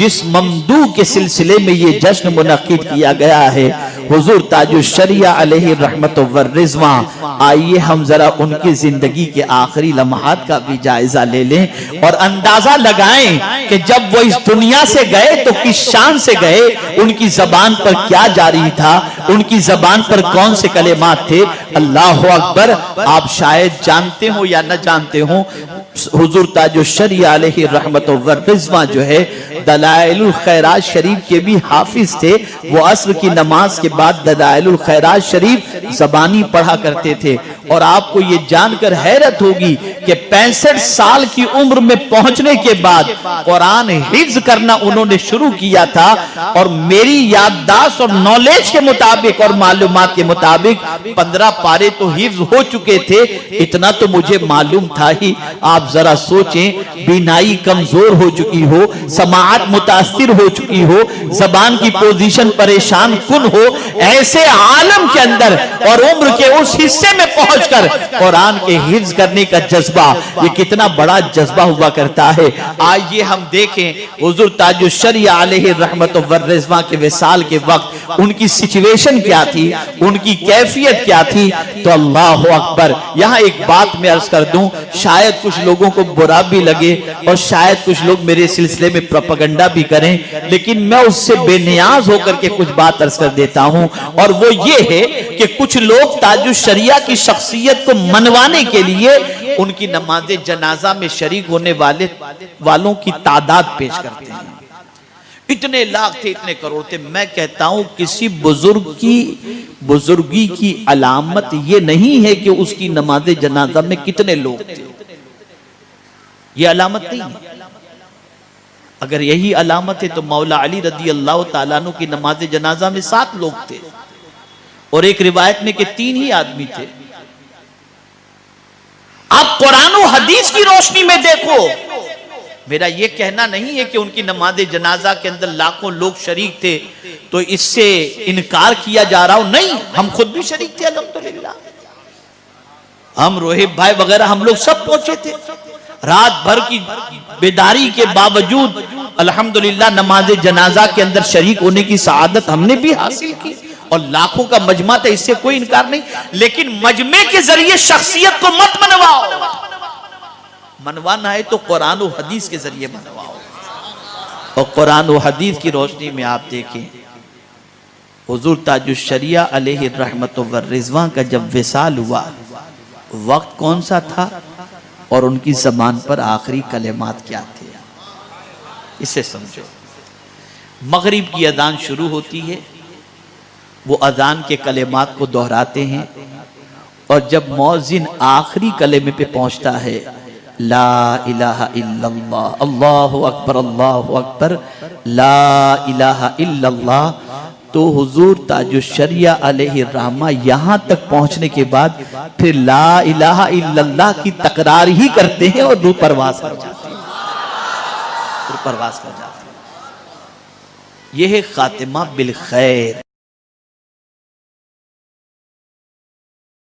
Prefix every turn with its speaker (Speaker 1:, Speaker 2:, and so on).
Speaker 1: جس ممدوح کے سلسلے میں یہ جشن منعقد کیا گیا ہے، حضور تاج الشریعہ علیہ رحمت والرضوان، آئیے ہم ذرا ان کی زندگی کے آخری لمحات کا بھی جائزہ لے لیں اور اندازہ لگائیں کہ جب وہ اس دنیا سے گئے تو کس شان سے گئے، ان کی زبان پر کیا جاری تھا، ان کی زبان پر کون سے کلمات تھے۔ اللہ اکبر۔ آپ شاید جانتے ہوں یا نہ جانتے ہوں، حضور تاج الشریعہ علیہ رحمت والرضوان جو ہے دلائل الخیرات شریف کے بھی حافظ تھے۔ وہ عصر کی نماز کے بعد دلائل الخیرات شریف زبانی پڑھا کرتے تھے، اور آپ کو یہ جان کر حیرت ہوگی کہ 65 سال کی عمر میں پہنچنے کے بعد قرآن حفظ کرنا انہوں نے شروع کیا تھا، اور میری یادداشت اور نالج کے مطابق اور معلومات کے مطابق 15 پارے تو حفظ ہو چکے تھے۔ اتنا تو مجھے معلوم تھا ہی۔ آپ ذرا سوچیں، بینائی کمزور ہو چکی ہو، سماعت متاثر ہو چکی ہو، زبان کی پوزیشن پریشان کن ہو، ایسے عالم کے اندر اور عمر کے اس حصے میں پہنچ کر قرآن کے حفظ کرنے کا جذبہ، یہ کتنا بڑا جذبہ ہوا کرتا ہے۔ آئیے ہم دیکھیں حضور تاج الشریعہ علیہ رحمت والرضوان کے وصال کے وقت ان کی سچویشن کیا تھی، ان کی کیفیت کیا تھی۔ تو اللہ اکبر، یہاں ایک بات میں عرض کر دوں، شاید کچھ لوگوں کو برا بھی لگے اور شاید کچھ لوگ میرے سلسلے میں پروپیگنڈا بھی کریں، لیکن میں اس سے بے نیاز ہو کر کے کچھ بات عرض کر دیتا ہوں، اور وہ یہ ہے کہ کچھ لوگ تاج الشریعہ کی شخصیت کو منوانے کے لیے ان کی نماز جنازہ میں شریک ہونے والوں کی تعداد پیش کرتے ہیں۔ اتنے لاکھ تھے، اتنے کروڑ تھے۔ میں کہتا ہوں کسی بزرگ کی بزرگی کی علامت یہ نہیں ہے کہ اس کی نماز جنازہ میں کتنے لوگ تھے، یہ علامت نہیں ہے۔ اگر یہی علامت ہے تو مولا علی رضی اللہ تعالیٰ عنہ کی نماز جنازہ میں 7 لوگ تھے، اور ایک روایت میں کہ 3 ہی آدمی تھے۔ آپ قرآن و حدیث کی روشنی میں دیکھو، میرا یہ کہنا نہیں ہے کہ ان کی نماز جنازہ کے اندر لاکھوں لوگ شریک تھے تو اس سے انکار کیا جا رہا ہو، نہیں، ہم خود بھی شریک تھے الحمدللہ۔ ہم روحب بھائی وغیرہ ہم لوگ سب پہنچے تھے، رات بھر کی بیداری کے باوجود الحمدللہ نماز جنازہ کے اندر شریک ہونے کی سعادت ہم نے بھی حاصل کی، اور لاکھوں کا مجمع تھا، اس سے کوئی انکار نہیں۔ لیکن مجمع کے ذریعے شخصیت کو مت منواؤ، منوانا ہے تو قرآن و حدیث کے ذریعے منواؤ۔ اور قرآن و حدیث کی روشنی میں آپ دیکھیں، حضور تاج الشریعہ علیہ رحمت والرضوان کا جب وصال ہوا، وقت کون سا تھا اور ان کی زبان پر آخری کلمات کیا تھے، اسے سمجھو۔ مغرب کی اذان شروع ہوتی ہے، وہ اذان کے کلمات کو دہراتے ہیں، اور جب مؤذن آخری کلمے پہ پہنچتا ہے، لا الہ الا اللہ، اللہ اکبر لا الہ الا اللہ، تو حضور تاج الشریعہ علیہ الرحمہ یہاں تک پہنچنے کے بعد پھر لا الہ الا اللہ کی تکرار ہی کرتے ہیں اور روح پرواز کر جاتے ہیں، یہ ہے خاتمہ بالخیر۔